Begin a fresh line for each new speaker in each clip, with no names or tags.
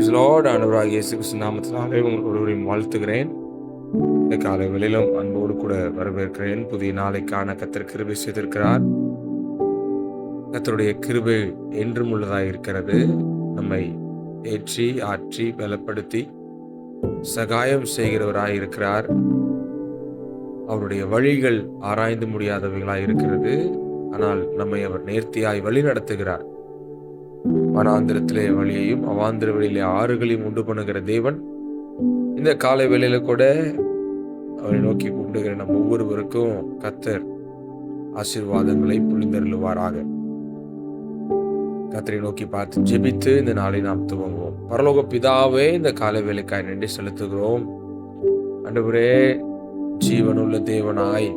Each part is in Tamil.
Price Lord. ஆண்டவராகிய இயேசு கிறிஸ்து நாமத்தினாலே உங்கள் ஒருவரையும் வாழ்த்துகிறேன். இந்த காலை வேளையிலும் அன்போடு கூட வரவேற்கிறேன். புதிய நாளைக்கான கர்த்தர் கிருபை செய்திருக்கிறார். கர்த்தருடைய கிருபை என்றும் உள்ளதாக இருக்கிறது. நம்மை ஏற்றி ஆற்றி பலப்படுத்தி சகாயம் செய்கிறவராய் இருக்கிறார். அவருடைய வழிகள் ஆராய்ந்து முடியாதவைகளாய் இருக்கிறது. ஆனால் நம்மை அவர் நேர்த்தியாய் வழி நடத்துகிறார். வனாந்திரத்திலே வழியையும் அவாந்திர வழியிலே ஆறுகளையும் உண்டு பண்ணுகிற தேவன் இந்த காலை வேளையில கூட அவரை நோக்கி கூப்பிடுகிற நம் ஒவ்வொருவருக்கும் கர்த்தர் ஆசீர்வாதங்களை பொழிந்தருளுவாராக. கர்த்தரை நோக்கி பார்த்து ஜெபித்து இந்த நாளை நாம் துவங்குவோம். பரலோக பிதாவே, இந்த காலை வேளைக்காய் நன்றி செலுத்துகிறோம். ஆண்டவரே, ஜீவனுள்ள தேவனாய்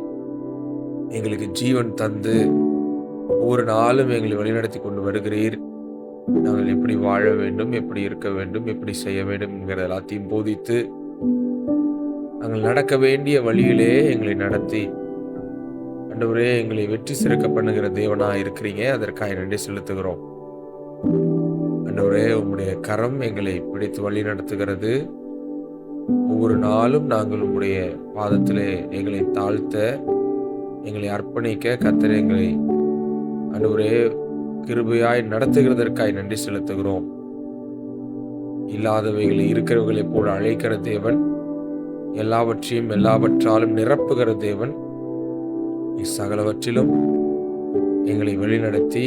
எங்களுக்கு ஜீவன் தந்து ஒவ்வொரு நாளும் எங்களை வழிநடத்தி கொண்டு வருகிறீர். நாங்கள் எப்படி வாழ வேண்டும், எப்படி இருக்க வேண்டும், எப்படி செய்ய வேண்டும் என்கிற எல்லாத்தையும் போதித்து நாங்கள் நடக்க வேண்டிய வழியிலே எங்களை நடத்தி ஆண்டவரே எங்களை வெற்றி சிறக்க பண்ணுகிற தேவனா இருக்கிறீங்க. அதற்காக நன்றி செலுத்துகிறோம். ஆண்டவரே, உம்முடைய கரம் எங்களை பிடித்து வழி நடத்துகிறது. ஒவ்வொரு நாளும் நாங்கள் உம்முடைய பாதத்திலே எங்களை தாழ்த்த, எங்களை அர்ப்பணிக்க கர்த்தர் எங்களை ஆண்டவரே கிருபையாய் நடத்துகிறதற்காய் நன்றி செலுத்துகிறோம். இல்லாதவைகளை இருக்கிறவர்களை போல அழைக்கிற தேவன், எல்லாவற்றையும் எல்லாவற்றாலும் நிரப்புகிற தேவன், சகலவற்றிலும் எங்களை வழிநடத்தி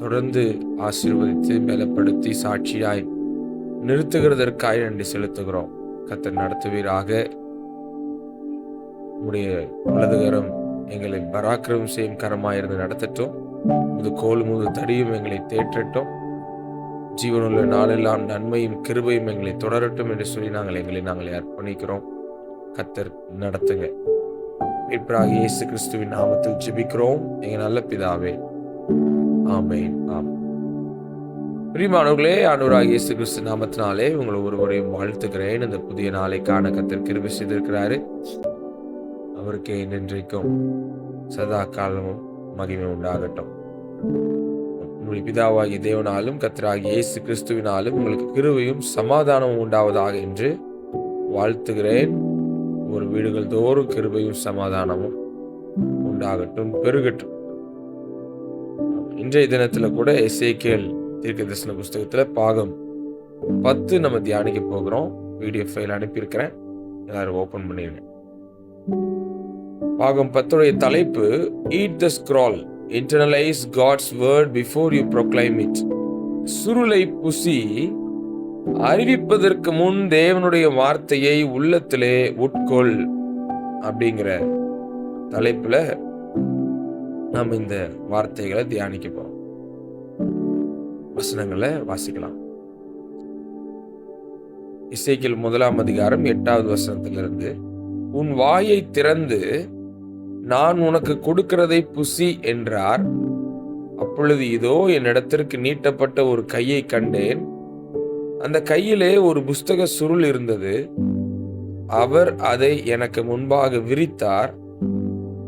தொடர்ந்து ஆசீர்வதித்து பலப்படுத்தி சாட்சியாய் நிறுத்துகிறதற்காய் நன்றி செலுத்துகிறோம். கர்த்தர் நடத்துவீராக. உம்முடைய வலதுகரம் எங்களை பராக்கிரமம் செய்யும் கரமாயிருந்து நடத்தட்டும். முது கோல் முது தடியும் எங்களை தேற்றட்டும். ஜீவனுள்ள நாளெல்லாம் நன்மையும் கிருபையும் எங்களை தொடரட்டும் என்று சொல்லி நாங்கள் அர்ப்பணிக்கிறோம். கர்த்தர் நடத்துங்க. மீட்பராகிய இயேசு கிறிஸ்துவின் நாமத்தில் ஜெபிக்கிறோம் எங்க நல்ல பிதாவே, ஆமென். பிரியமானவர்களே, ஆண்டவராகிய இயேசு கிறிஸ்து நாமத்தினாலே உங்களை ஒருவரையும் வாழ்த்துகிறேன். இந்த புதிய நாளை காண கர்த்தர் கிருபை செய்திருக்கிறாரு. அவருக்கே இன்றைக்கும் சதா காலமும் மகிமை உண்டாகட்டும். உங்களுடைய பிதாவாகிய தேவனாலும் கர்த்தராகிய இயேசு கிறிஸ்துவினாலும் உங்களுக்கு கிருபையும் சமாதானமும் உண்டாவதாக என்று வாழ்த்துகிறேன். ஒரு வீடுகள் தோறும் கிருபையும் சமாதானமும் உண்டாகட்டும், பெருகட்டும். இன்றைய தினத்துல கூட எசேக்கியேல் தீர்க்கதரிசன புஸ்தகத்துல பாகம் 10 நம்ம தியானிக்க போகிறோம். PDF ஃபைல் அனுப்பியிருக்கிறேன், எல்லாரும் ஓபன் பண்ணிடுங்க. பாகம் 10 தலைப்பு Eat the scroll, internalize God's word before you proclaim it. சுருளை புசி, அறிவிப்பதற்கு முன் தேவனுடைய வார்த்தையை உள்ளத்திலே உட்கொள் அப்படிங்கிற தலைப்புல நாம் இந்த வார்த்தைகளை தியானிக்க போறோம். வசனங்களை வாசிக்கலாம். எசேக்கியேல் 1 அதிகாரம் 8வது வசனத்திலிருந்து, உன் வாயை திறந்து நான் உனக்கு கொடுக்கிறதை புசி என்றார். அப்பொழுது இதோ என்னிடத்திற்கு நீட்டப்பட்ட ஒரு கையை கண்டேன். அந்த கையிலே ஒரு புஸ்தக சுருள் இருந்தது. அவர் அதை எனக்கு முன்பாக விரித்தார்.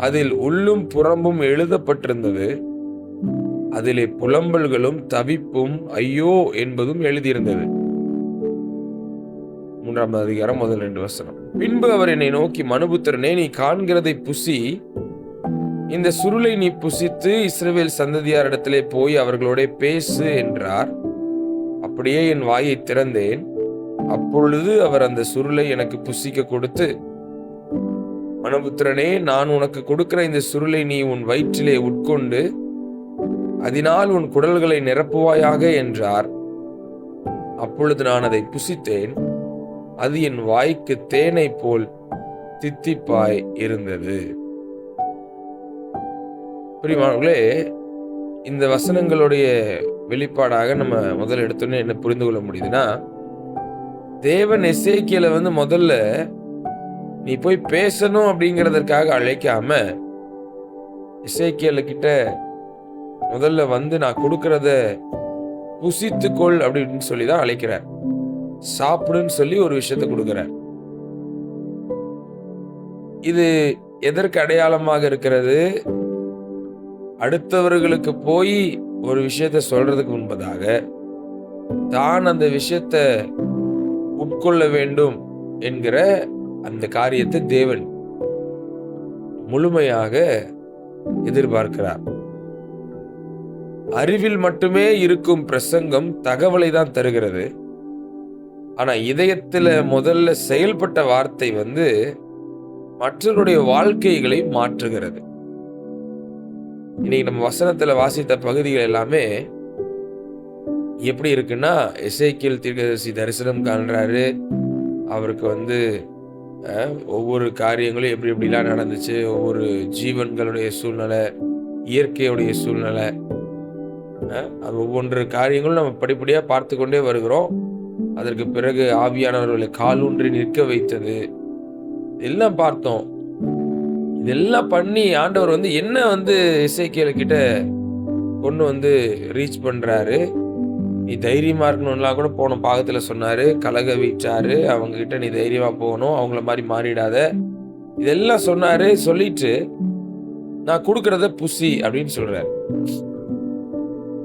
அதில் உள்ளும் புறம்பும் எழுதப்பட்டிருந்தது. அதிலே புலம்பல்களும் தவிப்பும் ஐயோ என்பதும் எழுதியிருந்தது. 3 அதிகாரம் 2 வசனம். பின்பு அவர் என்னை நோக்கி, மனுபுத்திரனே, நீ காண்கிறதை புசி, இந்த சுருளை நீ புசித்து இஸ்ரவேல் சந்ததியாரிடத்திலே போய் அவர்களோட பேசு என்றார். அப்படியே என் வாயை திறந்தேன். அப்பொழுது அவர் அந்த சுருளை எனக்கு புசிக்க கொடுத்து, மனுபுத்திரனே, நான் உனக்கு கொடுக்கிற இந்த சுருளை நீ உன் வயிற்றிலே உட்கொண்டு அதனால் உன் குடல்களை நிரப்புவாயாக என்றார். அப்பொழுது நான் அதை புசித்தேன். அது என் வாய்க்கு தேனை போல் தித்திப்பாய் இருந்தது. பிரியமானவர்களே, இந்த வசனங்களுடைய வெளிப்பாடாக நம்ம முதல்ல எடுத்தோன்னே என்ன புரிந்து கொள்ள முடியுதுன்னா, தேவன் எசேக்கியேலை முதல்ல நீ போய் பேசணும் அப்படிங்கிறதற்காக அழைக்காம, எசேக்கியேல் கிட்ட முதல்ல நான் கொடுக்கறத புசித்துக்கொள் அப்படின்னு சொல்லிதான் அழைக்கிறார். சாப்பிடுன்னு சொல்லி ஒரு விஷயத்தை கொடுக்கிறார். இது எதற்கு அடையாளமாக இருக்கிறது? அடுத்தவர்களுக்கு போய் ஒரு விஷயத்தை சொல்றதுக்கு முன்பதாக தான் அந்த விஷயத்தை உட்கொள்ள வேண்டும் என்கிற அந்த காரியத்தை தேவன் முழுமையாக எதிர்பார்க்கிறார். அறிவில் மட்டுமே இருக்கும் பிரசங்கம் தகவலை தான் தருகிறது. ஆனா இதயத்துல முதல்ல செயல்பட்ட வார்த்தை மற்றவருடைய வாழ்க்கைகளை மாற்றுகிறது. இன்னைக்கு நம்ம வசனத்துல வாசித்த பகுதிகள் எல்லாமே எப்படி இருக்குன்னா, எசேக்கியேல் தீர்க்கதரிசி தரிசனம் காண்றாரு. அவருக்கு ஒவ்வொரு காரியங்களும் எப்படி எப்படிலாம் நடந்துச்சு, ஒவ்வொரு ஜீவன்களுடைய சூழ்நிலை, இயற்கையுடைய சூழ்நிலை, அது ஒவ்வொன்று காரியங்களும் நம்ம படிப்படியா பார்த்து கொண்டே வருகிறோம். அதற்கு பிறகு ஆவியானவர்களை காலூன்றி நிற்க வைத்தது எல்லாம் பார்த்தோம். இதெல்லாம் பண்ணி ஆண்டவர் என்ன எசேக்கியேல் கிட்ட கொண்டு ரீச் பண்றாரு. நீ தைரியமா இருக்கணும்லாம் கூட போன பாகத்துல சொன்னாரு. கலக வீச்சாரு, அவங்க கிட்ட நீ தைரியமா போகணும், அவங்கள மாதிரி மாறிடாத, இதெல்லாம் சொன்னாரு. சொல்லிட்டு நான் கொடுக்கறத புசி அப்படின்னு சொல்றாரு.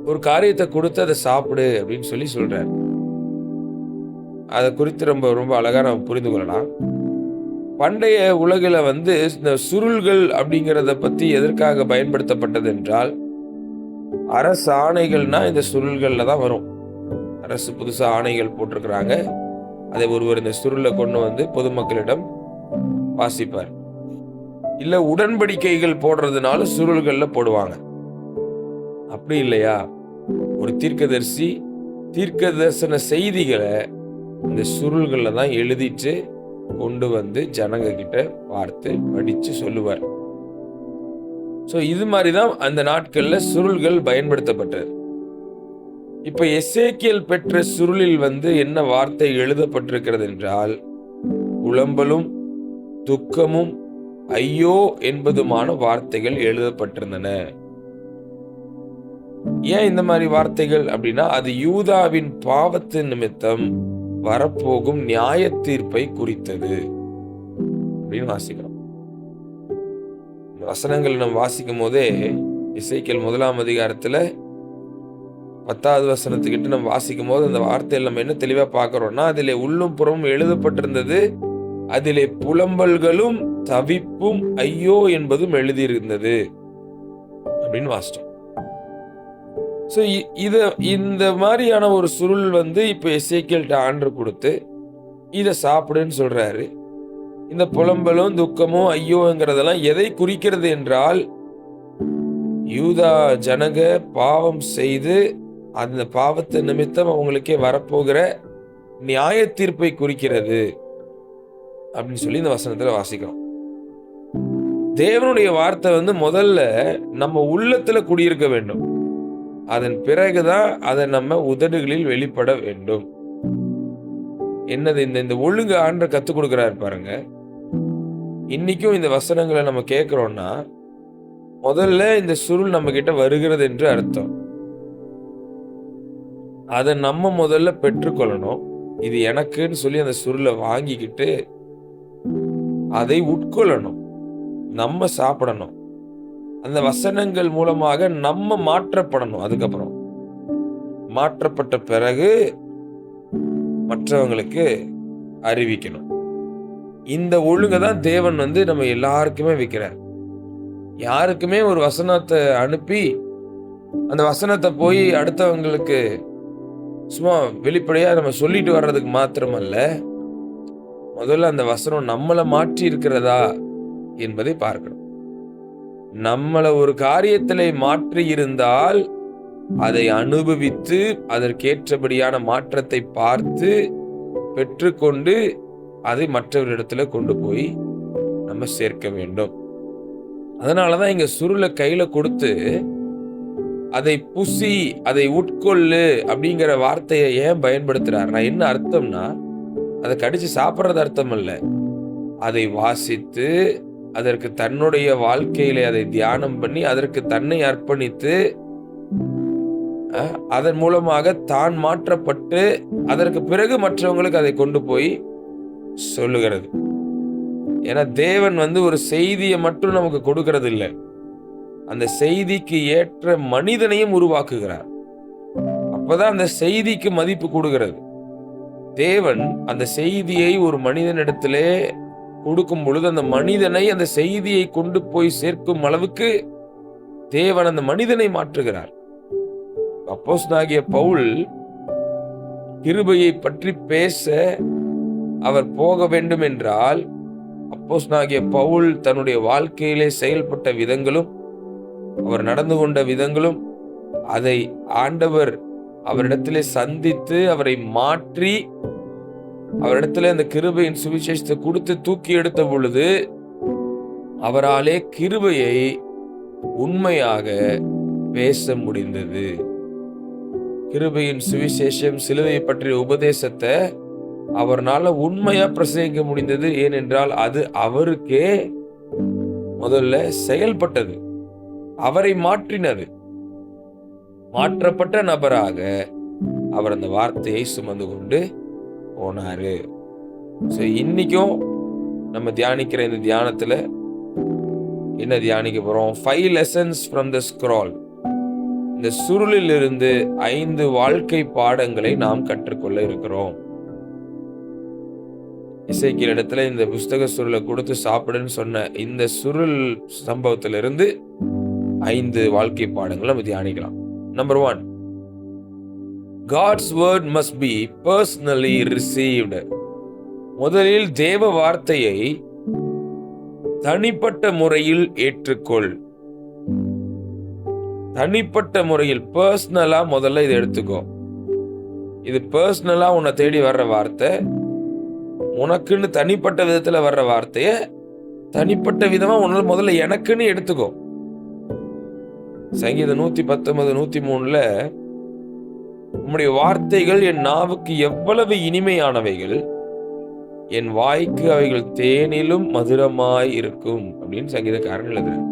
ஒரு காரியத்தை கொடுத்து அதை சாப்பிடு அப்படின்னு சொல்றாரு. அதை குறித்து ரொம்ப ரொம்ப அழகா நம்ம புரிந்து கொள்ளலாம். பண்டைய உலகில இந்த சுருள்கள் அப்படிங்கிறத பத்தி எதற்காக பயன்படுத்தப்பட்டது என்றால், அரசு ஆணைகள்னா இந்த சுருள்கள்ல தான் வரும். அரசு புதுசா ஆணைகள் போட்டிருக்கிறாங்க, அதை ஒருவர் இந்த சுருளை கொண்டு பொதுமக்களிடம் வாசிப்பார். இல்ல உடன்படிக்கைகள் போடுறதுனால சுருள்கள்ல போடுவாங்க. அப்படி இல்லையா, ஒரு தீர்க்கதரிசி தீர்க்க தரிசன செய்திகளை இந்த சுருள்கள்ல தான் எழுதிட்டு கொண்டு ஜனங்க கிட்ட பார்த்து படிச்சு சொல்லுவார். இது மாதிரிதான் அந்த நாட்கள்ல சுருள்கள் பயன்படுத்தப்பட்டது. இப்ப எசேக்கியேல் பெற்ற சுருளில் என்ன வார்த்தை எழுதப்பட்டிருக்கிறது என்றால், புலம்பலும் துக்கமும் ஐயோ என்பதுமான வார்த்தைகள் எழுதப்பட்டிருந்தன. ஏன் இந்த மாதிரி வார்த்தைகள் அப்படின்னா, அது யூதாவின் பாவத்தின் நிமித்தம் வரப்போகும் நியாய தீர்ப்பை குறித்தது அப்படின்னு வாசிக்கிறோம். வசனங்கள் நம்ம வாசிக்கும் போதே எசேக்கியேல் 1ஆம் அதிகாரத்துல 10வது வசனத்துக்கிட்ட நம்ம வாசிக்கும் போது அந்த வார்த்தையில் நம்ம என்ன தெளிவா பார்க்கிறோம்னா, அதிலே உள்ளும் புறமும் எழுதப்பட்டிருந்தது, அதிலே புலம்பல்களும் தவிப்பும் ஐயோ என்பதும் எழுதியிருந்தது அப்படின்னு வாசிச்சோம். இந்த மாதிரியான ஒரு சுருள் இப்ப எசேக்கியேல்ட்ட ஆண்டவர் கொடுத்து இதை சாப்பிடுன்னு சொல்றாரு. இந்த புலம்பலும் துக்கமும் ஐயோங்கிறதெல்லாம் எதை குறிக்கிறது என்றால், யூதா ஜனங்க பாவம் செய்து அந்த பாவத்தை நிமித்தம் அவங்களுக்கே வரப்போகிற நியாய தீர்ப்பை குறிக்கிறது அப்படின்னு இந்த வசனத்துல வாசிக்கிறோம். தேவனுடைய வார்த்தை முதல்ல நம்ம உள்ளத்துல குடியிருக்க வேண்டும். அதன் பிறகுதான் அதை நம்ம உதடுகளில் வெளிப்பட வேண்டும். என்னது இந்த ஒழுங்கு ஆண்டவர் கத்துக் கொடுக்கிறாரு பாருங்க. இன்னைக்கும் இந்த வசனங்களை நம்ம கேட்கிறோம்னா, முதல்ல இந்த சுருள் நம்ம கிட்ட வருகிறது என்று அர்த்தம். அதை நம்ம முதல்ல பெற்றுக்கொள்ளணும். இது எனக்குன்னு அந்த சுருளை வாங்கிக்கிட்டு அதை உட்கொள்ளணும், நம்ம சாப்பிடணும். அந்த வசனங்கள் மூலமாக நம்ம மாற்றப்படணும். அதுக்கப்புறம் மாற்றப்பட்ட பிறகு மற்றவங்களுக்கு அறிவிக்கணும். இந்த ஒழுங்கை தான் தேவன் நம்ம எல்லாருக்குமே வைக்கிறார். யாருக்குமே ஒரு வசனத்தை அனுப்பி அந்த வசனத்தை போய் அடுத்தவங்களுக்கு சும்மா வெளிப்படையா நம்ம சொல்லிட்டு வர்றதுக்கு மாத்திரமல்ல, முதல்ல அந்த வசனம் நம்மளை மாற்றி இருக்கிறதா என்பதை பார்க்கணும். நம்மளை ஒரு காரியத்திலே மாற்றி இருந்தால் அதை அனுபவித்து அதற்கேற்றபடியான மாற்றத்தை பார்த்து பெற்றுக்கொண்டு அதை மற்றவரிடத்துல கொண்டு போய் நம்ம சேர்க்க வேண்டும். அதனாலதான் இங்க சுருளை கையில கொடுத்து அதை புசி, அதை உட்கொள்ளு அப்படிங்கிற வார்த்தையை ஏன் பயன்படுத்துறாருன்னா, என்ன அர்த்தம்னா, அதை கடிச்சு சாப்பிட்றது அர்த்தம் அல்ல. அதை வாசித்து அதற்கு தன்னுடைய வாழ்க்கையில அதை தியானம் பண்ணி அதற்கு தன்னை அர்ப்பணித்து அதன் மூலமாக தான் மாற்றப்பட்டு அதற்கு பிறகு மற்றவங்களுக்கு அதை கொண்டு போய் சொல்லுகிறது. ஏன்னா தேவன் ஒரு செய்தியை மட்டும் நமக்கு கொடுக்கிறது இல்லை, அந்த செய்திக்கு ஏற்ற மனிதனையும் உருவாக்குகிறார். அப்பதான் அந்த செய்திக்கு மதிப்பு கொடுக்கிறது. தேவன் அந்த செய்தியை ஒரு மனிதனிடத்திலே கொடுக்கும் பொழுது அந்த மனிதனை அந்த செய்தியை கொண்டு போய் சேர்க்கும் அளவுக்கு தேவன் அந்த மனிதனை மாற்றுகிறார். அப்போஸ்தலனாகிய பவுல் கிருபையை பற்றி பேச அவர் போக வேண்டும் என்றால், அப்போஸ்தலனாகிய பவுல் தன்னுடைய வாழ்க்கையிலே செயல்பட்ட விதங்களும் அவர் நடந்து கொண்ட விதங்களும் அதை ஆண்டவர் அவரிடத்திலே சந்தித்து அவரை மாற்றி அவரிடத்திலே அந்த கிருபையின் சுவிசேஷத்தை கொடுத்து தூக்கி எடுத்த பொழுது அவராலே கிருபையை உண்மையாக பேச முடிந்தது. கிருபையின் சுவிசேஷம், சிலுவை பற்றிய உபதேசத்தை அவர்னால உண்மையா பிரசங்கிக்க முடிந்தது. ஏனென்றால் அது அவருக்கே முதல்ல செயல்பட்டது, அவரை மாற்றினது. மாற்றப்பட்ட நபராக அவர் அந்த வார்த்தையை சுமந்து கொண்டு போனாரு. இன்னைக்கும் நம்ம தியானிக்கிற இந்த தியானத்துல என்ன தியானிக்க போறோம்? 5 lessons from the scroll. இந்த சுருளில் இருந்து 5 வாழ்க்கை பாடங்களை நாம் கற்றுக்கொள்ள இருக்கிறோம். எசேக்கியேல் இடத்துல இந்த புஸ்தக சுருளை கொடுத்து சாப்பிடுன்னு சொன்ன இந்த சுருள் சம்பவத்திலிருந்து 5 வாழ்க்கை பாடங்களை நம்ம தியானிக்கலாம். Number 1, God's word must be personally received. முதலில் தேவ வார்த்தையை தனிப்பட்ட முறையில் ஏற்றுக்கொள். தனிப்பட்ட முறையில், பர்சனலா முதல்ல இதை எடுத்துக்கோ. இது பர்சனலா உன்னை தேடி வர்ற வார்த்தை, உனக்குன்னு தனிப்பட்ட விதத்துல வர்ற வார்த்தைய தனிப்பட்ட விதமா உன்னால முதல்ல எனக்குன்னு எடுத்துக்கோ. சங்கீதம் 119, 103 உம்முடைய வார்த்தைகள் என் நாவுக்கு எவ்வளவு இனிமையானவைகள், என் வாய்க்கு அவைகள் தேனிலும் மதுரமாய் இருக்கும் அப்படின்னு சங்கீதக்காரன் எழுதுறார்.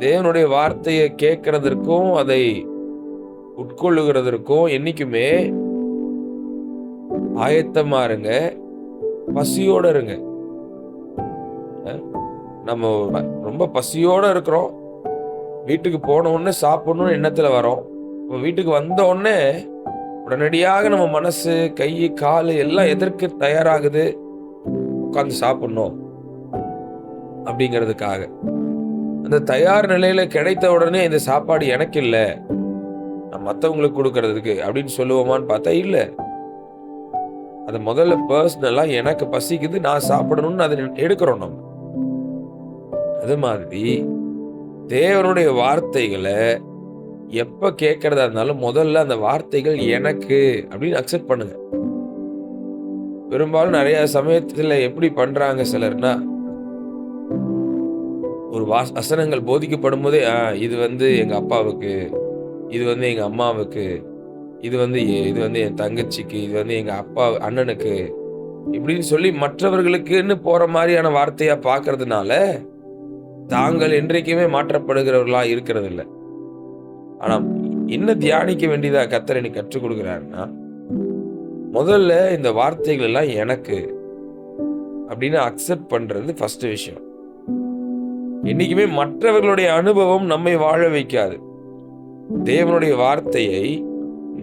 தேவனுடைய வார்த்தையை கேட்கறதற்கும் அதை உட்கொள்ளுகிறதற்கும் என்னைக்குமே ஆயத்தமா இருங்க, பசியோட இருங்க. நம்ம ரொம்ப பசியோட இருக்கிறோம், வீட்டுக்கு போன உடனே சாப்பிடணும்னு எண்ணத்துல வரோம். வீட்டுக்கு வந்த உடனே உடனடியாக நம்ம மனசு, கை, கால் எல்லாம் எதற்கு தயாராகுது? உட்கார்ந்து சாப்பிடணும் அப்படிங்கிறதுக்காக. அந்த தயார் நிலையில கிடைத்த உடனே இந்த சாப்பாடு எனக்கு இல்லை, நான் மற்றவங்களுக்கு கொடுக்கறதுக்கு அப்படின்னு சொல்லுவோமான்னு பார்த்தா இல்லை. அதை முதல்ல பர்சனலா எனக்கு பசிக்குது, நான் சாப்பிடணும்னு அதை எடுக்கிறோம் நம்ம. அது மாதிரி தேவனுடைய வார்த்தைகளை எப்ப கேட்கறதா இருந்தாலும் முதல்ல அந்த வார்த்தைகள் எனக்கு அப்படின்னு அக்செப்ட் பண்ணுங்க. பெரும்பாலும் நிறைய சமயத்துல எப்படி பண்றாங்க சிலர்னா, ஒரு வசனங்கள் போதிக்கப்படும் போதே இது எங்க அப்பாவுக்கு, இது எங்க அம்மாவுக்கு, இது என் தங்கச்சிக்கு, இது எங்க அப்பா அண்ணனுக்கு இப்படின்னு சொல்லி மற்றவர்களுக்குன்னு போற மாதிரியான வார்த்தையா பாக்குறதுனால தாங்கள் என்றைக்குமே மாற்றப்படுகிறவர்களா இருக்கிறது இல்லை. ஆனா என்ன தியானிக்க வேண்டியதா கர்த்தர் எனக்கு கற்றுக் கொடுக்கிறாருன்னா, முதல்ல இந்த வார்த்தைகள் எல்லாம் எனக்கு அப்படின்னு அக்செப்ட் பண்றது ஃபர்ஸ்ட் விஷயம். என்னைக்குமே மற்றவர்களுடைய அனுபவம் நம்மை வாழ வைக்காது. தேவனுடைய வார்த்தையை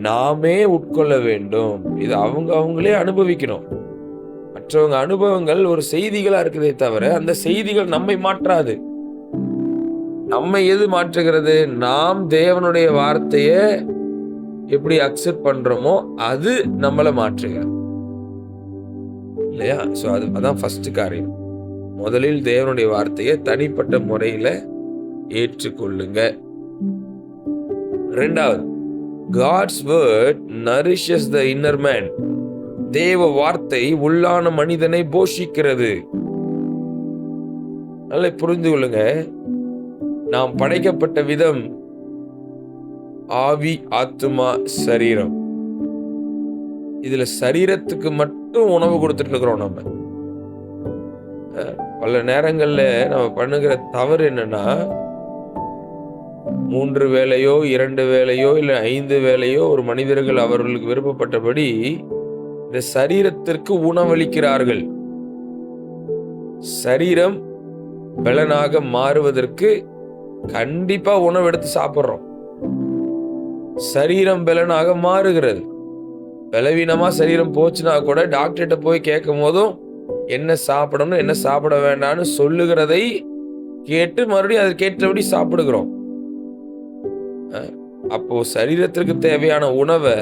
நாமே உட்கொள்ள வேண்டும். இது அவங்களே அனுபவிக்கணும். மற்றவங்க அனுபவங்கள் ஒரு செய்திகளா இருக்குதே தவிர அந்த செய்திகள் நம்மை மாற்றாது. நம்மை எது மாற்றுகிறது? நாம் தேவனுடைய வார்த்தையை எப்படி அக்செப்ட் பண்றோமோ அது நம்மளை மாற்றுகிறது இல்லையா? சோ அதான் ஃபர்ஸ்ட் காரியம். முதலில் தேவனுடைய வார்த்தையை தனிப்பட்ட முறையில ஏற்றுக்கொள்ளுங்க. இரண்டாவது, God's word nourishes the inner man. தேவ வார்த்தை உள்ளான மனிதனை போஷிக்கிறது. நல்லா புரிந்து கொள்ளுங்க. நாம் படைக்கப்பட்ட விதம் ஆவி, ஆத்துமா, சரீரம். இதுல சரீரத்துக்கு மட்டும் உணவு கொடுத்துட்டு இருக்கிறோம். நம்ம பல நேரங்கள்ல நம்ம பண்ணுகிற தவறு என்னன்னா, 3 வேளையோ 2 வேளையோ இல்ல 5 வேளையோ ஒரு மனிதர்கள் அவர்களுக்கு விருப்பப்பட்டபடி இந்த சரீரத்திற்கு உணவளிக்கிறார்கள். சரீரம் பலனாக மாறுவதற்கு கண்டிப்பா உணவு எடுத்து சாப்பிடுறோம். சரீரம் பலனாக மாறுகிறது. பலவீனமா சரீரம் போச்சுன்னா கூட டாக்டர்கிட்ட போய் கேட்கும் போதும் என்ன சாப்பிடணும் என்ன சாப்பிட வேண்டாம்னு சொல்லுகிறதை கேட்டு மறுபடியும் அதற்கேற்றபடி சாப்பிடுகிறோம். அப்போ சரீரத்திற்கு தேவையான உணவை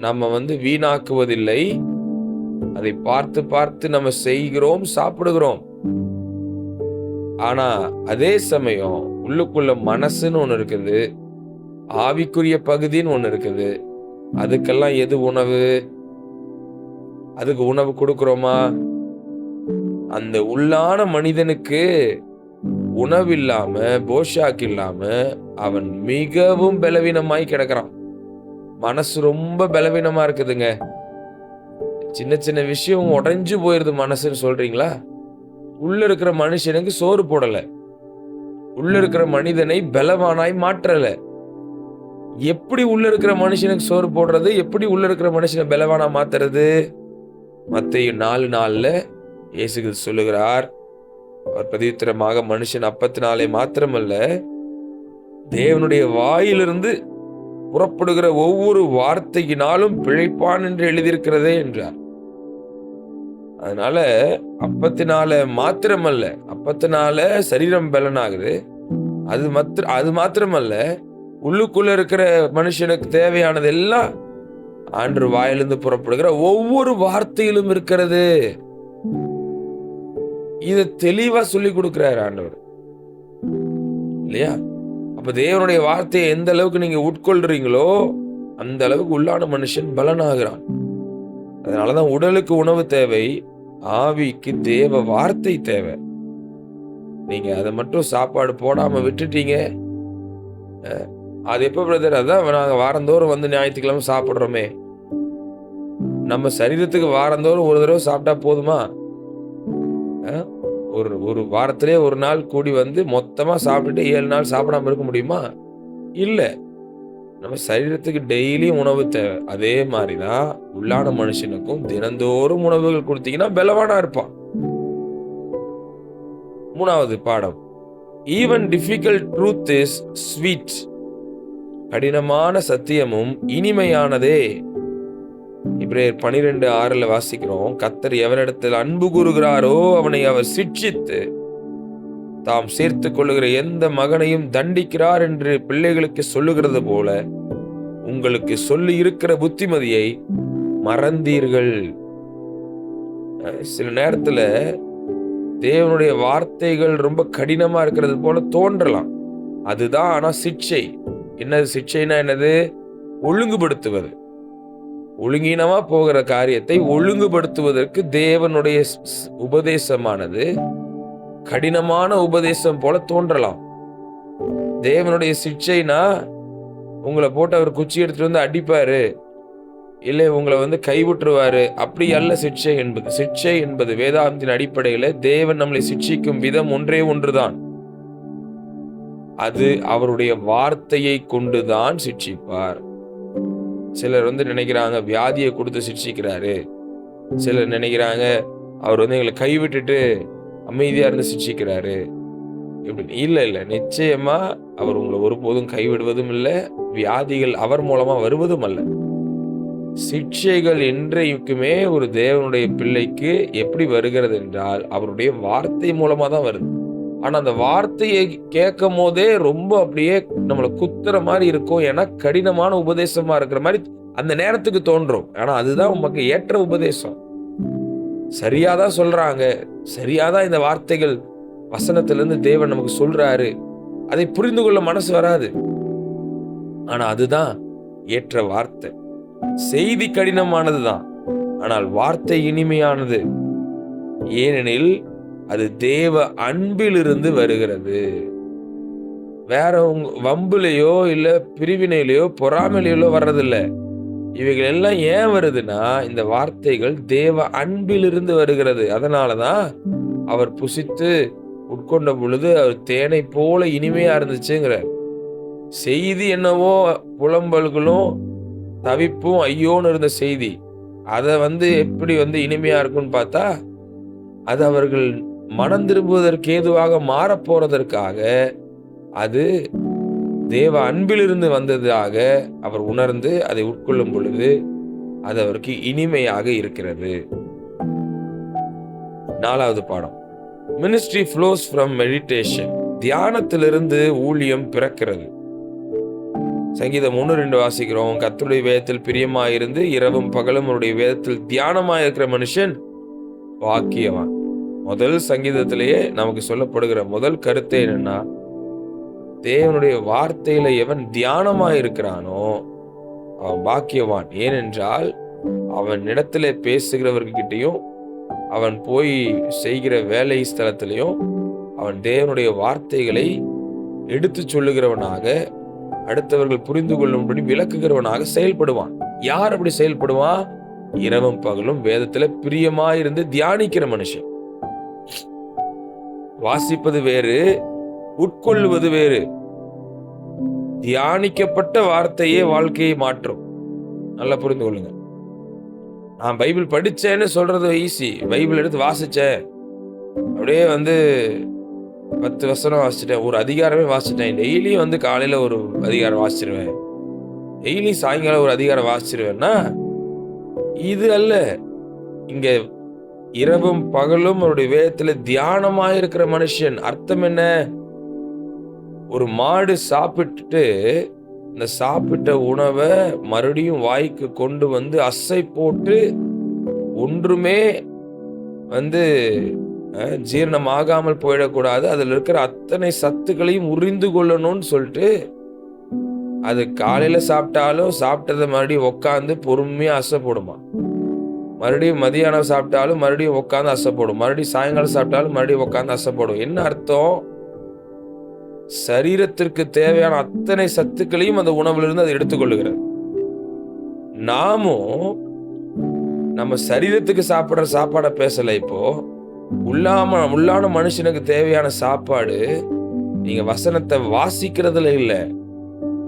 நம்ம வீணாக்குவதில்லை. அதை பார்த்து பார்த்து நம்ம செய்கிறோம், சாப்பிடுகிறோம். ஆனா அதே சமயம் உள்ளுக்குள்ள மனசுன்னு ஒண்ணு இருக்குது, ஆவிக்குரிய பகுதின்னு ஒண்ணு இருக்குது. அதுக்கெல்லாம் எது உணவு? அதுக்கு உணவு கொடுக்கிறோமா? அந்த உள்ளான மனிதனுக்கு உணவு இல்லாம, போஷாக் இல்லாம அவன் மிகவும் பலவீனமாய் கிடக்கிறான். மனசு ரொம்ப பலவீனமா இருக்குதுங்க. சின்ன சின்ன விஷயம் உடைஞ்சு போயிருது மனசுன்னு சொல்றீங்களா? உள்ள இருக்கிற மனுஷனுக்கு சோறு போடல, உள்ள இருக்கிற மனிதனை பலவானாய் மாற்றல. எப்படி உள்ள இருக்கிற மனுஷனுக்கு சோறு போடுறது? எப்படி உள்ள இருக்கிற மனுஷனை பலவானா மாத்துறது? மத்தேயு 4:4 இயேசு சொல்லுகிறார், அவர் பிரதித்திரமாக, மனுஷன் அப்பத்தினாலே மாத்திரமல்ல தேவனுடைய வாயிலிருந்து புறப்படுகிற ஒவ்வொரு வார்த்தையினாலும் பிழைப்பான் என்று எழுதியிருக்கிறதே என்றார். அதனால அப்பத்தினால மாத்திரமல்ல, அப்பத்தினால சரீரம் பலனாகுது, அது மாத்திரமல்ல, உள்ளுக்குள்ள இருக்கிற மனுஷனுக்கு தேவையானது எல்லாம் ஆண்டவர் வாயிலிருந்து புறப்படுகிற ஒவ்வொரு வார்த்தையிலும் இருக்கிறது. இத தெளிவா சொல்லி கொடுக்கிறார் ஆண்டவர், இல்லையா? அப்ப தேவனுடைய வார்த்தையை எந்த அளவுக்கு நீங்க உட்கொள்றீங்களோ அந்த அளவுக்கு உள்ளான மனுஷன் பலனாகிறான். அதனாலதான் உடலுக்கு உணவு தேவை, ஆவிக்கு தேவ வார்த்தை தேவை. நீங்க அதை மட்டும் சாப்பாடு போடாம விட்டுட்டீங்க. அது எப்ப பிரதர்? அதான் நாங்க வாரந்தோறும் ஞாயிற்றுக்கிழமை சாப்பிடுறோமே. நம்ம சரீரத்துக்கு வாரந்தோறும் ஒரு தடவை சாப்பிட்டா போதுமா? ஒரு வாரத்திலே ஒரு நாள் கூடி மொத்தமா சாப்பிட்டுட்டு 7 நாள் சாப்பிடாம இருக்க முடியுமா? இல்ல. நம்ம சரீரத்துக்கு டெய்லியும் உணவு தேவை. அதே மாதிரிதான் உள்ளான மனுஷனுக்கும் தினந்தோறும் உணவுகள் கொடுத்தீங்கன்னா பலவானா இருப்பான். 3வது பாடம், even difficult truth is sweet. கடினமான சத்தியமும் இனிமையானதே. எபிரேயர் 12:6 வாசிக்கிறோம், கர்த்தர் எவனிடத்தில் அன்பு கூறுகிறாரோ அவனை அவர் சிட்சித்து தாம் சேர்த்துக் கொள்ளுகிற எந்த மகனையும் தண்டிக்கிறார் என்று பிள்ளைகளுக்கு சொல்லுகிறது போல உங்களுக்கு சொல்லி இருக்கிற புத்திமதியை மறந்தீர்கள். சில நேரத்துல தேவனுடைய வார்த்தைகள் ரொம்ப கடினமா இருக்கிறது போல தோன்றலாம். அதுதான் ஆனா சிட்சை. என்னது சிட்சைனா? என்னது? ஒழுங்குபடுத்துவது. ஒழுங்கீனமா போகிற காரியத்தை ஒழுங்குபடுத்துவதற்கு தேவனுடைய உபதேசமானது கடினமான உபதேசம் போல தோன்றலாம். தேவனுடைய சிட்சைனா உங்களை போட்டு அவர் குச்சி எடுத்துட்டு அடிப்பாரு, இல்லை உங்களை கைவிட்டுருவாரு, அப்படி அல்ல சிட்சை என்பது. சிட்சை என்பது வேதாந்தத்தின் அடிப்படையில தேவன் நம்மளை சிட்சிக்கும் விதம் ஒன்றே ஒன்றுதான். அது அவருடைய வார்த்தையை கொண்டுதான் சிட்சிப்பார். சிலர் நினைக்கிறாங்க வியாதியை கொடுத்து சிட்சிக்கிறாரு. சிலர் நினைக்கிறாங்க அவர் எங்களை கைவிட்டுட்டு அமைதியா இருந்து சிட்சிக்கிறாரு. இல்ல, நிச்சயமா அவர் உங்களை ஒருபோதும் கைவிடுவதும் இல்லை, வியாதிகள் அவர் மூலமா வருவதும் அல்ல. சிட்சைகள் என்றைக்குமே ஒரு தேவனுடைய பிள்ளைக்கு எப்படி வருகிறது என்றால் அவருடைய வார்த்தை மூலமா தான் வருது. ஆனா அந்த வார்த்தையை கேட்கும் போதே ரொம்ப அப்படியே நம்மளை குத்துற மாதிரி இருக்கும். ஏன்னா கடினமான உபதேசமா இருக்கிற மாதிரி அந்த நேரத்துக்கு தோன்றும். ஆனா அதுதான் உமக்கு ஏற்ற உபதேசம். சரியாதான் சொல்றாங்க, சரியாதான் இந்த வார்த்தைகள் வசனத்திலிருந்து தேவன் நமக்கு சொல்றாரு, அதை புரிந்து கொள்ள மனசு வராது. ஆனா அதுதான் ஏற்ற வார்த்தை. செய்தி கடினமானதுதான், ஆனால் வார்த்தை இனிமையானது. ஏனெனில் அது தேவ அன்பிலிருந்து வருகிறது. வேற வம்புலையோ இல்ல பிரிவினையிலையோ பொறாமையிலையோ வர்றதில்லை. இவைகள் எல்லாம் ஏன் வருதுன்னா இந்த வார்த்தைகள் தேவ அன்பிலிருந்து வருகிறது. அதனாலதான் அவர் புசித்து உட்கொண்ட பொழுது அவர் தேனை போல இனிமையா இருந்துச்சுங்கிற செய்தி. என்னவோ புலம்பல்களும் தவிப்பும் ஐயோன்னு இருந்த செய்தி, அதை எப்படி இனிமையா இருக்குன்னு பார்த்தா அது அவர்கள் மனம் திரும்புவதற்கு ஏதுவாக மாறப்போறதற்காக அது தேவ அன்பிலிருந்து வந்ததாக அவர் உணர்ந்து அதை உட்கொள்ளும் பொழுது அது அவருக்கு இனிமையாக இருக்கிறது. 4வது பாடம், மினிஸ்ட்ரி ஃப்ளோஸ் ஃப்ரம் மெடிடேஷன். தியானத்திலிருந்து ஊழியம் பிறக்கிறது. சங்கீதம் 1:2 வாசிக்கிறோம், கர்த்தருடைய வேதத்தில் பிரியமாயிருந்து இரவும் பகலும் அவருடைய வேதத்தில் தியானமாயிருக்கிற மனுஷன் பாக்கியவான். முதல் சங்கீதத்திலேயே நமக்கு சொல்லப்படுகிற முதல் கருத்து என்னன்னா, தேவனுடைய வார்த்தையில எவன் தியானமாயிருக்கிறானோ அவன் பாக்கியவான். ஏனென்றால் அவன் இடத்துல பேசுகிறவர்கிட்டையும் அவன் போய் செய்கிற வேலை ஸ்தலத்திலையும் அவன் தேவனுடைய வார்த்தைகளை எடுத்து சொல்லுகிறவனாக, அடுத்தவர்கள் புரிந்து கொள்ளும்படி விளக்குகிறவனாக செயல்படுவான். யார் அப்படி செயல்படுவான்? இரவும் பகலும் வேதத்துல பிரியமாயிருந்து தியானிக்கிற மனுஷன். வாசிப்பது வேறு, உட்கொள்வது வேறு. தியானிக்கப்பட்ட வார்த்தையே வாழ்க்கையை மாற்றும். நல்லா புரிந்து கொள்ளுங்க. நான் பைபிள் படிச்சேன்னு சொல்றது ஈஸி. பைபிள் எடுத்து வாசிச்சேன், அப்படியே 10 வசனம் வாசிச்சிட்டேன், ஒரு அதிகாரமே வாசிச்சிட்டேன், டெய்லியும் காலையில ஒரு அதிகாரம் வாசிச்சிருவேன், டெய்லி சாயங்காலம் ஒரு அதிகாரம் வாசிச்சிருவேன்னா இது அல்ல. இங்க இரவும் பகலும் அவருடைய வேதத்துல தியானமாயிருக்கிற மனுஷன் அர்த்தம் என்ன? ஒரு மாடு சாப்பிட்டுட்டு இந்த சாப்பிட்ட உணவை மறுபடியும் வாய்க்கு கொண்டு அசை போட்டு ஒன்றுமே ஜீரணமாகாமல் போயிடக்கூடாது, அதுல இருக்கிற அத்தனை சத்துக்களையும் உறிந்து கொள்ளணும்னு சொல்லிட்டு அது காலையில சாப்பிட்டாலும் சாப்பிட்டதை மறுபடியும் உட்காந்து பொறுமையா அசை போடுமா, மறுபடியும் மதியானம் சாப்பிட்டாலும் மறுபடியும் உட்காந்து அசை போடும், மறுபடியும் சாயங்காலம் சாப்பிட்டாலும் மறுபடியும் உட்காந்து அசை போடும். என்ன அர்த்தம்? சரீரத்திற்கு தேவையான அத்தனை சத்துக்களையும் அந்த உணவிலிருந்து அதை எடுத்துக்கொள்ளுகிறது. நாமும் நம்ம சரீரத்துக்கு சாப்பிடுற சாப்பாடை பேசல. இப்போ உள்ளான மனுஷனுக்கு தேவையான சாப்பாடு நீங்க வசனத்தை வாசிக்கிறதுல இல்ல,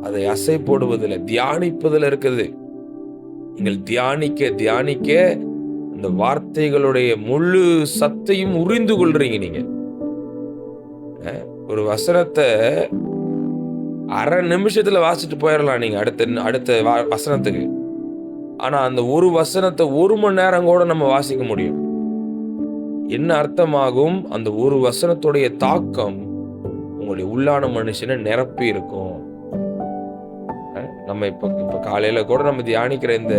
அதை அசை போடுவதில் தியானிப்பதில் இருக்குது. நீங்கள் தியானிக்க தியானிக்க அந்த வார்த்தைகளுடைய முழு சத்தையும் உறிந்து கொள்றீங்க. நீங்க ஒரு வசனத்தை அரை நிமிஷத்துல வாசிட்டு போயிடலாம் நீங்க அடுத்த வசனத்துக்கு. ஆனா அந்த ஒரு வசனத்தை 1 மணி நேரம் கூட நம்ம வாசிக்க முடியும். என்ன அர்த்தமாகும்? அந்த ஒரு வசனத்துடைய தாக்கம் உங்களுடைய உள்ளான மனுஷனை நிரப்பி இருக்கும். நம்ம இப்ப காலையில கூட நம்ம தியானிக்கிற இந்த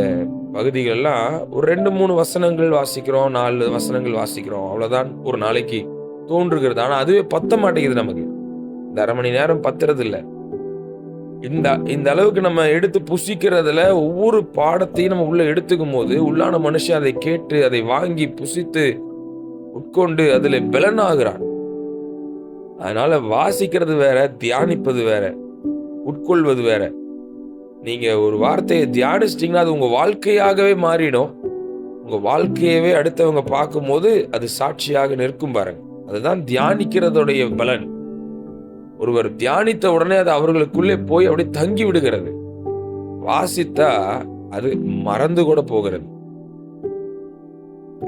பகுதிகளெல்லாம் ஒரு 2-3 வசனங்கள் வாசிக்கிறோம், 4 வசனங்கள் வாசிக்கிறோம், அவ்வளவுதான் ஒரு நாளைக்கு தோன்றுகிறது. ஆனா அதுவே பத்த மாட்டேங்குது. நமக்கு இந்த அரை மணி நேரம் பத்துறது இல்ல. இந்த அளவுக்கு நம்ம எடுத்து புசிக்கிறதுல ஒவ்வொரு பாடத்தையும் நம்ம உள்ள எடுத்துக்கும் போது உள்ளான மனுஷன் அதை கேட்டு அதை வாங்கி புசித்து உட்கொண்டு அதுல பலனாகிறான். அதனால வாசிக்கிறது வேற, தியானிப்பது வேற, உட்கொள்வது வேற. நீங்க ஒரு வார்த்தையை தியானிச்சிட்டீங்கன்னா அது உங்க வாழ்க்கையாகவே மாறிடும். உங்க வாழ்க்கையவே அடுத்தவங்க பார்க்கும் போது அது சாட்சியாக நிற்கும் பாருங்க. அதுதான் தியானிக்கிறதுடைய பலன். ஒருவர் தியானித்த உடனே அது அவர்களுக்குள்ளே போய் அப்படியே தங்கி விடுகிறது. வாசித்தா அது மறந்து கூட போகிறது.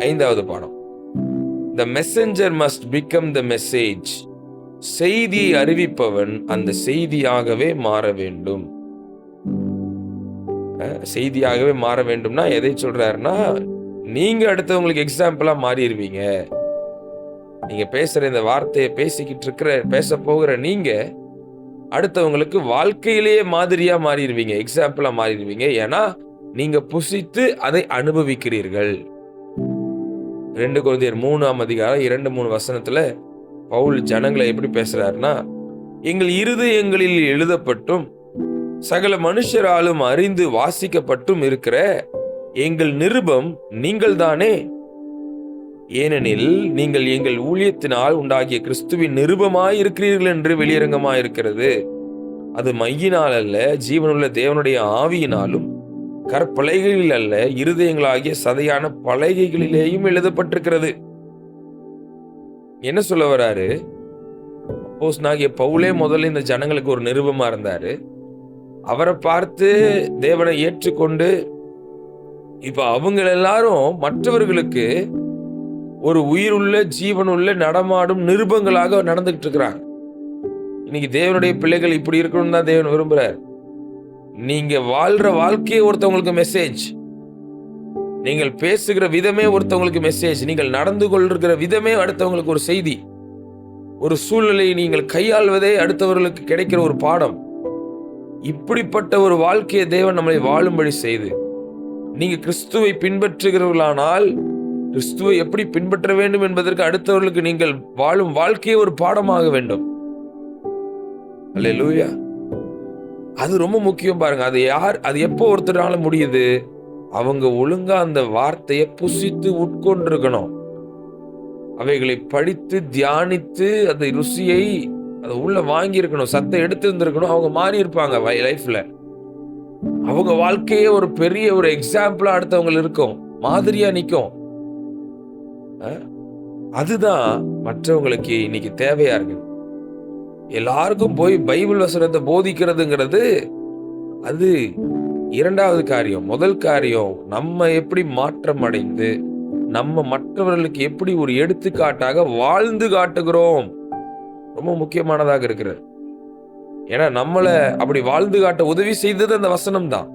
5வது பாடம், the messenger must become the message. செய்தியை அறிவிப்பவன் அந்த செய்தியாகவே மாற வேண்டும். செய்தியாகவே மாற வேண்டும்னா எதை சொல்றாருன்னா, நீங்க அடுத்தவங்களுக்கு எக்ஸாம்பிளா மாறிடுவீங்க. நீங்க பேசுற இந்த வார்த்தையை பேச போகிற நீங்க அடுத்தவங்களுக்கு வாழ்க்கையிலேயே மாதிரியா மாறிடுவீங்க, எக்ஸாம்பிளா மாறிடுவீங்க. ஏன்னா நீங்க புசித்து அதை அனுபவிக்கிறீர்கள். 2 கொரிந்தியர் 3ஆம் அதிகாரம் 2-3 வசனத்துல பவுல் ஜனங்களை எப்படி பேசுறாருன்னா, எங்கள் இருதயங்களில் எழுதப்பட்டும் சகல மனுஷராலும் அறிந்து வாசிக்கப்பட்டும் இருக்கிற எங்கள் நிருபம் நீங்கள் தானே. ஏனெனில் நீங்கள் எங்கள் ஊழியத்தினால் உண்டாகிய கிறிஸ்துவின் நிருபமாய் இருக்கிறீர்கள் என்று வெளியரங்கமாயிருக்கிறது. அது மையினால் அல்ல, ஜீவனுள்ள தேவனுடைய ஆவியினாலும் கற்பலகைகளில் அல்ல, இருதயங்களாகிய சதையான பலகைகளிலேயும் எழுதப்பட்டிருக்கிறது. என்ன சொல்ல வராரு? அப்போஸ்தலனாகிய பவுலே முதல்ல இந்த ஜனங்களுக்கு ஒரு நிருபமா இருந்தாரு. அவரை பார்த்து தேவனை ஏற்றுக்கொண்டு இப்ப அவங்க எல்லாரும் மற்றவர்களுக்கு ஒரு உயிருள்ள ஜீவனுள்ள நடமாடும் நிருபங்களாக நடந்துகிட்டு இருக்கிறாங்க. இன்னைக்கு தேவனுடைய பிள்ளைகள் இப்படி இருக்கணும்னு தான் தேவன் விரும்புறார். நீங்க வாழ்ற வாழ்க்கையை ஒருத்தவங்களுக்கு மெசேஜ். நீங்கள் பேசுகிற விதமே ஒருத்தவங்களுக்கு மெசேஜ். நீங்கள் நடந்து கொள்கிற விதமே அடுத்தவங்களுக்கு ஒரு செய்தி. ஒரு சூழ்நிலையை நீங்கள் கையாள்வதே அடுத்தவர்களுக்கு கிடைக்கிற ஒரு பாடம். இப்படிப்பட்ட ஒரு வாழ்க்கையை தேவன் நம்மளை வாழும்படி செய்து, நீங்க கிறிஸ்துவை பின்பற்றுகிறவர்களானால் கிறிஸ்துவை எப்படி பின்பற்ற வேண்டும் என்பதற்கு அடுத்தவர்களுக்கு நீங்கள் வாழும் வாழ்க்கையே ஒரு பாடமாக வேண்டும். அல்லேலூயா. அது ரொம்ப முக்கியம் பாருங்க. அது எப்போ ஒருத்தரால முடியுது? அவங்க ஒழுங்கா அந்த வார்த்தையை புசித்து உட்கொண்டிருக்கணும். அவைகளை படித்து தியானித்து அந்த ருசியை அதை உள்ள வாங்கி இருக்கணும், சத்தை எடுத்து இருந்திருக்கணும். அவங்க மாறி இருப்பாங்க லைஃப்ல. அவங்க வாழ்க்கையே ஒரு பெரிய ஒரு எக்ஸாம்பிளா அடுத்தவங்க இருக்கும், மாதிரியா நிற்கும். அதுதான் மற்றவங்களுக்கு இன்னைக்கு தேவையா இருக்கு. எல்லாருக்கும் போய் பைபிள் வசனத்தை போதிக்கிறதுங்கிறது அது இரண்டாவது காரியம். முதல் காரியம், நம்ம எப்படி மாற்றம் அடைந்து நம்ம மற்றவர்களுக்கு எப்படி ஒரு எடுத்துக்காட்டாக வாழ்ந்து காட்டுகிறோம், ரொம்ப முக்கியமானதாக இருக்கிறது. ஏன்னா நம்மளை அப்படி வாழ்ந்து காட்ட உதவி செய்தது அந்த வசனம் தான்,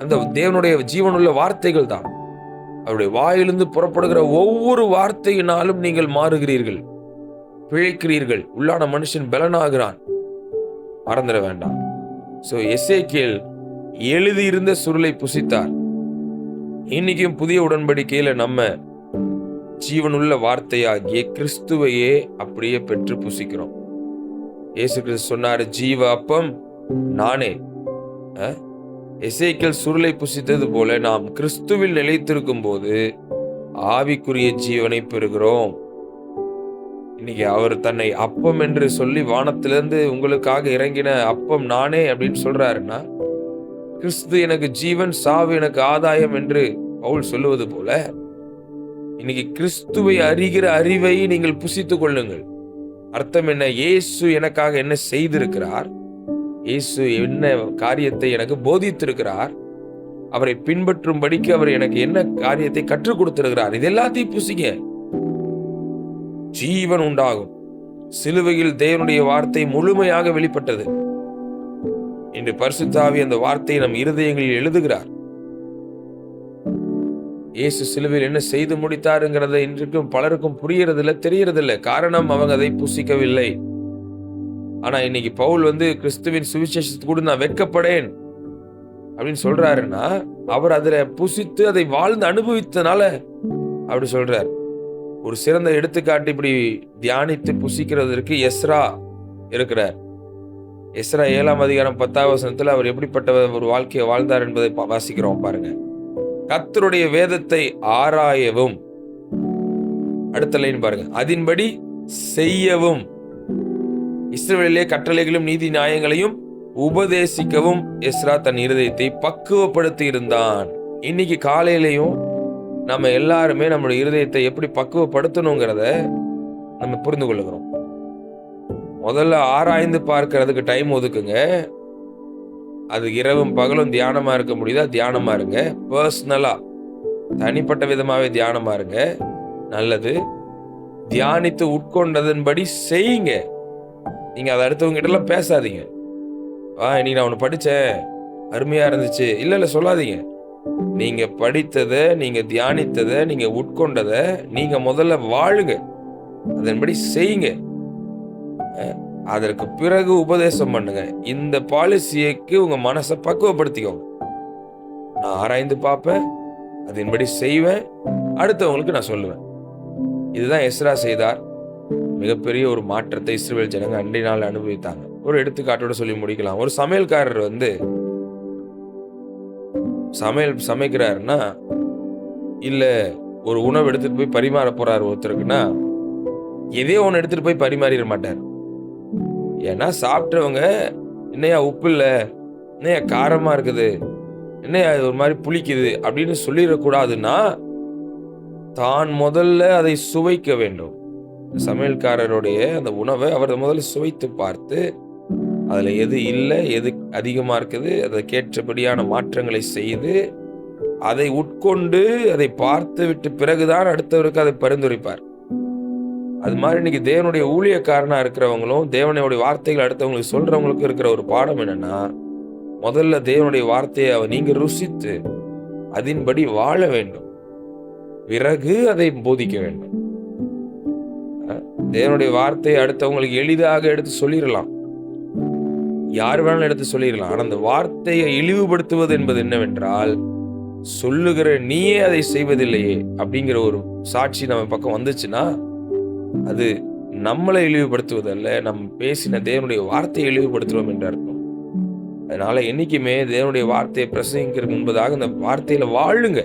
அந்த தேவனுடைய ஜீவனுள்ள வார்த்தைகள் தான். அவருடைய வாயிலிருந்து புறப்படுகிற ஒவ்வொரு வார்த்தையினாலும் நீங்கள் மாறுகிறீர்கள், பிழைக்கிறீர்கள், உள்ளான மனுஷன் பலனாகிறான். மறந்துட வேண்டாம். எசேக்கியேல் எழுதியிருந்த சுருளை புசித்தார். இன்னைக்கும் புதிய உடன்படிக்கையில நம்ம ஜீவனுள்ள வார்த்தையாகிய கிறிஸ்துவையே அப்படியே பெற்று புசிக்கிறோம். இயேசு கிறிஸ்து சொன்னாரு, ஜீவ அப்பம் நானே. எசேக்கியேல் சுருளை புசித்தது போல நாம் கிறிஸ்துவில் நிலைத்திருக்கும் போது ஆவிக்குரிய ஜீவனை பெறுகிறோம். இன்னைக்கு அவர் தன்னை அப்பம் என்று சொல்லி வானத்திலிருந்து உங்களுக்காக இறங்கின அப்பம் நானே அப்படின்னு சொல்றாருன்னா, கிறிஸ்து எனக்கு ஜீவன், சாவு எனக்கு ஆதாயம் என்று பவுல் சொல்லுவது போல, இன்னைக்கு கிறிஸ்துவை அறிகிற அறிவை நீங்கள் புசித்துக் கொள்ளுங்கள். அர்த்தம் என்ன? இயேசு எனக்காக என்ன செய்திருக்கிறார், இயேசு என்ன காரியத்தை எனக்கு போதித்திருக்கிறார், அவரை பின்பற்றும்படிக்கு அவர் எனக்கு என்ன காரியத்தை கற்றுக் கொடுத்திருக்கிறார், இது எல்லாத்தையும் புசிங்க, ஜீவன் உண்டாகும். சிலுவையில் தேவனுடைய வார்த்தை முழுமையாக வெளிப்பட்டது. இன்று பரிசுத்த ஆவி அந்த வார்த்தையை நம் இருதயங்களில் எழுதுகிறார். இயேசு சிலுவையில் என்ன செய்து முடித்தாருங்கிறத இன்றைக்கும் பலருக்கும் புரியறதில்லை, தெரியறதில்லை. காரணம், அவங்க அதை புசிக்கவில்லை. ஆனா இன்னைக்கு பவுல் கிறிஸ்துவின் சுவிசேஷத்துக்கு கூட நான் வெட்கப்படேன் அப்படின்னு சொல்றாருன்னா, அவர் அதில் புசித்து அதை வாழ்ந்து அனுபவித்தனால அப்படி சொல்றார். ஒரு சிறந்த எடுத்துக்காட்டு இப்படி தியானித்து புசிக்கிறதற்கு எஸ்ரா இருக்கிறார். எஸ்ரா 7ஆம் அதிகாரம் 10ஆம் வசனத்தில் அவர் எப்படிப்பட்ட ஒரு வாழ்க்கையை வாழ்ந்தார் என்பதை வாசிக்கிறோம் பாருங்க. கர்த்தருடைய வேதத்தை ஆராயவும், அடுத்த லைன் பாருங்க, அதின்படி செய்யவும், இஸ்ரவேலிலே கட்டளைகளும் நீதி நியாயங்களையும் உபதேசிக்கவும் எஸ்ரா தன் இருதயத்தை பக்குவப்படுத்தி இருந்தான். இன்னைக்கு காலையிலையும் நம்ம எல்லாருமே நம்முடைய இருதயத்தை எப்படி பக்குவப்படுத்தணுங்கிறத நம்ம புரிந்து கொள்ளுகிறோம். முதல்ல ஆராய்ந்து பார்க்கிறதுக்கு டைம் ஒதுக்குங்க. அது இரவும் பகலும் தியானமா இருக்க முடியுதா, தியானமா இருங்க. பர்சனலா தனிப்பட்ட விதமாவே தியானமா இருங்க, நல்லது. தியானித்து உட்கொண்டதன்படி செய்யுங்க. நீங்க அதை அடுத்தவங்க கிட்ட எல்லாம் பேசாதீங்க. இன்னைக்கு நான் ஒன்று படிச்சேன், அருமையா இருந்துச்சு, இல்ல சொல்லாதீங்க. நீங்க படித்ததை, நீங்க தியானித்ததை, நீங்க உட்கொண்டதை நீங்க முதல்ல வாழுங்க, அதன்படி செய்யுங்க. அதற்கு பிறகு உபதேசம் பண்ணுங்க. இந்த பாலிசிக்கு உங்க மனசை பக்குவப்படுத்திக்கோங்க. நான் ஆராய்ந்து பார்ப்பேன், அதன்படி செய்வேன், அடுத்தவங்களுக்கு நான் சொல்லுவேன். இதுதான் எஸ்ரா செய்தார். மிகப்பெரிய ஒரு மாற்றத்தை இஸ்ரவேல் ஜனங்க அன்றைய நாள் அனுபவித்தாங்க. ஒரு எடுத்துக்காட்டோட சொல்லி முடிக்கலாம். ஒரு சமையல்காரர் சமைக்கிறாருன்னா, இல்ல ஒரு உணவு எடுத்துட்டு போய் பரிமாற போறாரு ஒருத்தருக்குன்னா, எதே ஒன்று எடுத்துட்டு போய் பரிமாறிட மாட்டார். ஏன்னா சாப்பிட்டவங்க, என்னையா உப்பு இல்லை, என்னையா காரமா இருக்குது, என்னையா ஒரு மாதிரி புளிக்குது அப்படின்னு சொல்லிடக்கூடாதுன்னா, தான் முதல்ல அதை சுவைக்க வேண்டும். சமையல்காரருடைய அந்த உணவை அவர் முதல்ல சுவைத்து பார்த்து, அதுல எது இல்லை, எது அதிகமா இருக்குது, அதற்கேற்றபடியான மாற்றங்களை செய்து அதை உட்கொண்டு அதை பார்த்து விட்டு பிறகுதான் அடுத்தவருக்கு அதை பரிந்துரைப்பார். அது மாதிரி இன்னைக்கு தேவனுடைய ஊழியக்காரனா இருக்கிறவங்களும், தேவனுடைய வார்த்தைகள் அடுத்தவங்களுக்கு சொல்றவங்களுக்கு இருக்கிற ஒரு பாடம் என்னன்னா, முதல்ல தேவனுடைய வார்த்தையை நீங்க ருசித்து அதன்படி வாழ வேண்டும். பிறகு அதை போதிக்க வேண்டும். தேவனுடைய வார்த்தையை அடுத்தவங்களுக்கு எளிதாக எடுத்து சொல்லிடலாம். யார் வேணாலும் எடுத்து சொல்லிடலாம். ஆனா அந்த வார்த்தையை இழிவுபடுத்துவது என்பது என்னவென்றால், சொல்லுகிற நீயே அதை செய்வதில்லையே அப்படிங்கிற ஒரு சாட்சி நம்ம பக்கம் வந்துச்சுன்னா, அது நம்மளை இழிவுபடுத்துவதல்ல, நம் பேசின தேவனுடைய வார்த்தையை இழிவுபடுத்துவோம் என்று அர்த்தம். அதனால என்னைக்குமே தேவனுடைய வார்த்தையை பிரசங்கிக்கிறதுக்கு முன்பதாக இந்த வார்த்தையில வாழுங்க.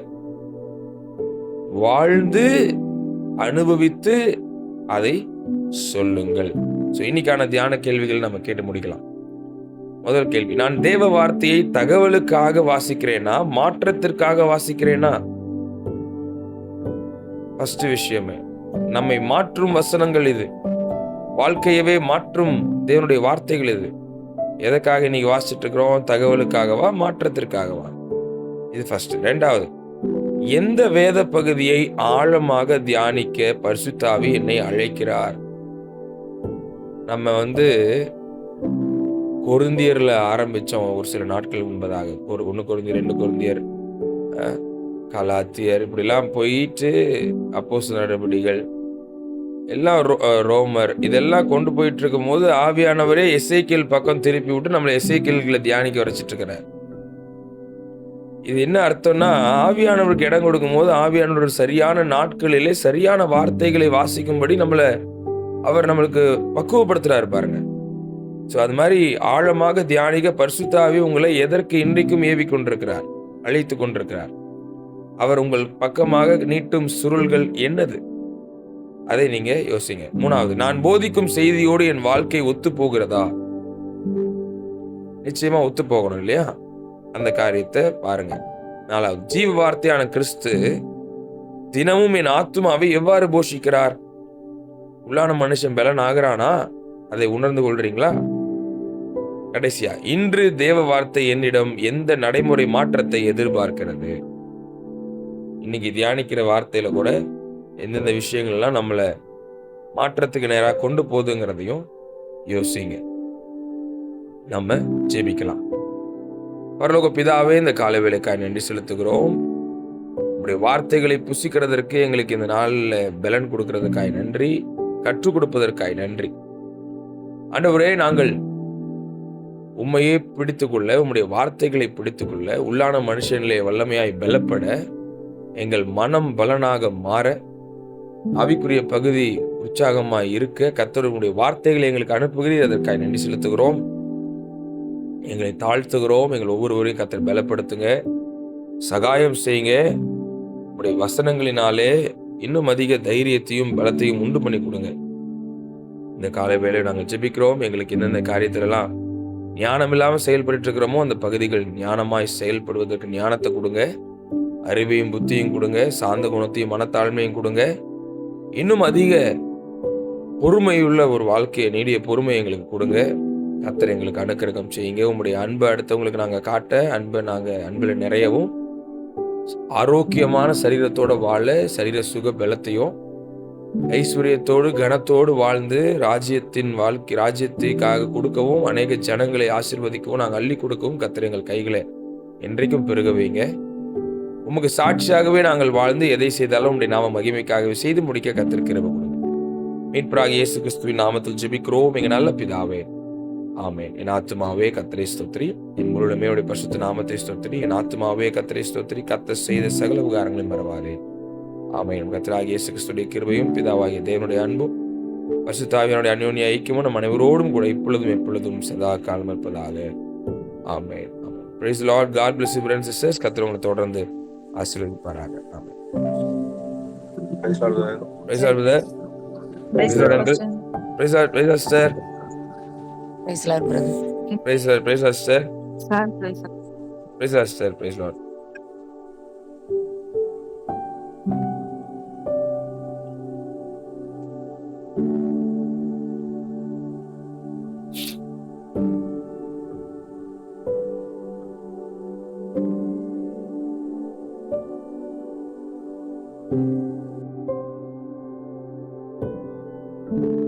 வாழ்ந்து அனுபவித்து அதை சொல்லுங்கள். இன்னைக்கான தியான கேள்விகள் நம்ம கேட்டு முடிக்கலாம். முதல் கேள்வி, நான் தேவ வார்த்தையை தகவலுக்காக வாசிக்கிறேனா, மாற்றத்திற்காக வாசிக்கிறேனா? ஃபர்ஸ்ட் விஷயமே, நம்மை மாற்றும் வசனங்கள் இது. வாழ்க்கையவே மாற்றும் தேவனுடைய வார்த்தைகள் இது. எதற்காக இன்னைக்கு வாசிச்சுட்டு இருக்கிறோம்? தகவலுக்காகவா, மாற்றத்திற்காகவா? இது ஃபர்ஸ்ட். ரெண்டாவது, எந்த வேத பகுதியை ஆழமாக தியானிக்க பரிசுத்த ஆவி என்னை அழைக்கிறார்? நம்ம கொரிந்தியர்ல ஆரம்பிச்சோம் ஒரு சில நாட்கள் முன்பதாக. 1 கொரிந்தியர், 2 கொரிந்தியர், கலாத்தியர், இப்படிலாம் போயிட்டு அப்போஸ்தலர் நடவடிக்கைகள் எல்லாம், ரோமர், இதெல்லாம் கொண்டு போயிட்டு இருக்கும் போது ஆவியானவரே எசேக்கியேல் பக்கம் திருப்பி விட்டு நம்மளை எசேக்கியேல்களை தியானிக்க வரைச்சிட்டு இருக்கிறார். இது என்ன அர்த்தம்னா, ஆவியானவருக்கு இடம் கொடுக்கும் போது ஆவியானவர் சரியான நாட்களிலே சரியான வார்த்தைகளை வாசிக்கும்படி அவர் நம்மளுக்கு பக்குவப்படுத்துறாரு பாருங்க. அது மாதிரி ஆழமாக தியானிக்க பரிசுத்த ஆவி உங்களை எதற்கு இன்றைக்கும் ஏவி கொண்டிருக்கிறார், அழைத்து கொண்டிருக்கிறார். அவர் உங்கள் பக்கமாக நீட்டும் சுருள்கள் என்னது? அதை நீங்க யோசிங்க. மூணாவது, நான் போதிக்கும் செய்தியோடு என் வாழ்க்கை ஒத்து போகிறதா? நிச்சயமா ஒத்து போகணும் இல்லையா? அந்த காரியத்தை பாருங்க. நாலாவது, ஜீவ வார்த்தையான கிறிஸ்து தினமும் என் ஆத்துமாவை எவ்வாறு போஷிக்கிறார்? உள்ளான மனுஷன் பலன் ஆகிறானா? அதை உணர்ந்து கொள்றீங்களா? கடைசியா, இன்று தேவ வார்த்தை என்னிடம் எந்த நடைமுறை மாற்றத்தை எதிர்பார்க்கிறது? இன்னைக்கு தியானிக்கிற வார்த்தையில கூட எந்தெந்த விஷயங்கள்லாம் நம்மள மாற்றத்துக்கு நேராக கொண்டு போகுதுங்கிறதையும் யோசிங்க. நம்ம ஜெபிக்கலாம். பரலோக பிதாவே, இந்த காலை வேளைக்காய் நன்றி செலுத்துகிறோம். உங்களுடைய வார்த்தைகளை புசிக்கிறதற்கு எங்களுக்கு இந்த நாளில் பலன் கொடுக்கிறதுக்காய் நன்றி, கற்றுக் கொடுப்பதற்காய் நன்றி. ஆண்டவரே, நாங்கள் உம்மையே பிடித்துக்கொள்ள, உம்முடைய வார்த்தைகளை பிடித்துக்கொள்ள, உள்ளான மனுஷனிலே வல்லமையாய் பலப்பட, எங்கள் மனம் பலனாக மாற, ஆவிக்குரிய பகுதி உற்சாகமாய் இருக்க கர்த்தருடைய வார்த்தைகளை எங்களுக்கு அனுப்புகிறீர். அதற்காக நன்றி செலுத்துகிறோம். எங்களை தாழ்த்துகிறோம். எங்கள் ஒவ்வொருவரையும் கர்த்தர் பலப்படுத்துங்க, சகாயம் செய்யுங்க. உடைய வசனங்களினாலே இன்னும் அதிக தைரியத்தையும் பலத்தையும் உண்டு பண்ணி கொடுங்க. இந்த காலை வேளையை நாங்கள் ஜெபிக்கிறோம். எங்களுக்கு எந்தெந்த காரியத்திலெல்லாம் ஞானம் இல்லாமல் செயல்பட்டு இருக்கிறோமோ அந்த பகுதிகள் ஞானமாய் செயல்படுவதற்கு ஞானத்தை கொடுங்க, அறிவையும் புத்தியும் கொடுங்க, சாந்த குணத்தையும் மனத்தாழ்மையும் கொடுங்க. இன்னும் அதிக பொறுமையுள்ள ஒரு வாழ்க்கையை, நீடிய பொறுமை எங்களுக்கு கொடுங்க. கர்த்தர் எங்களுக்கு அனுக்கிரகம் செய்யுங்க. உங்களுடைய அன்பை அடுத்தவங்களுக்கு நாங்கள் காட்ட, அன்பில் நிறையவும், ஆரோக்கியமான சரீரத்தோட வாழ, சரீர சுக பலத்தையும் ஐஸ்வர்யத்தோடு கனத்தோடு வாழ்ந்து ராஜ்யத்திற்காக கொடுக்கவும், அநேக ஜனங்களை ஆசீர்வதிக்கவும், நாங்கள் அள்ளி கொடுக்கவும் கர்த்தர் எங்கள் கைகளை என்றைக்கும் பெருக வைங்க. உமக்கு சாட்சியாகவே நாங்கள் வாழ்ந்து எதை செய்தாலும் உடைய நாம மகிமைக்காகவே செய்து முடிக்க கர்த்தர் கிருபை கொடுங்க. மீட்பராகிய இயேசு கிறிஸ்துவின் நாமத்தில் ஜெபிக்கிறோம் எங்கள் நல்ல பிதாவே, ஆமென். என் ஆத்துமாவே கர்த்தரை ஸ்தோத்திரி, என் முழுமே உடைய பரிசுத்த நாமத்தை ஸ்தோத்திரி. என் ஆத்துமாவே கர்த்தரை ஸ்தோத்திரி, கர்த்தர் செய்த சகல உபகாரங்களையும் மறவாதே. ஆமென். கர்த்தராகிய இயேசு கிறிஸ்துவின் கிருபையும் பிதாவாகிய தேவனுடைய அன்பும் பரிசுத்த ஆவியானுடைய அந்யோன்ய ஐக்கியமும் நம் அனைவரோடும் கூட இப்பொழுதும் எப்பொழுதும் சதா காலம் இருப்பதாக. ஆமென். Praise the Lord. God bless you, brothers and sisters. கர்த்தர் உங்களை தொடர்ந்து ஆசீர்வதிப்பாராக. ஆமென். Praise the Lord. Praise the Lord. Praise the Lord. Praise the Lord. Praise the Lord, sister.
Praise the Lord, brother.
Praise the Lord. Praise the Lord, sister.
Praise the Lord.
Praise the Lord, sister. Praise the Lord. Thank you.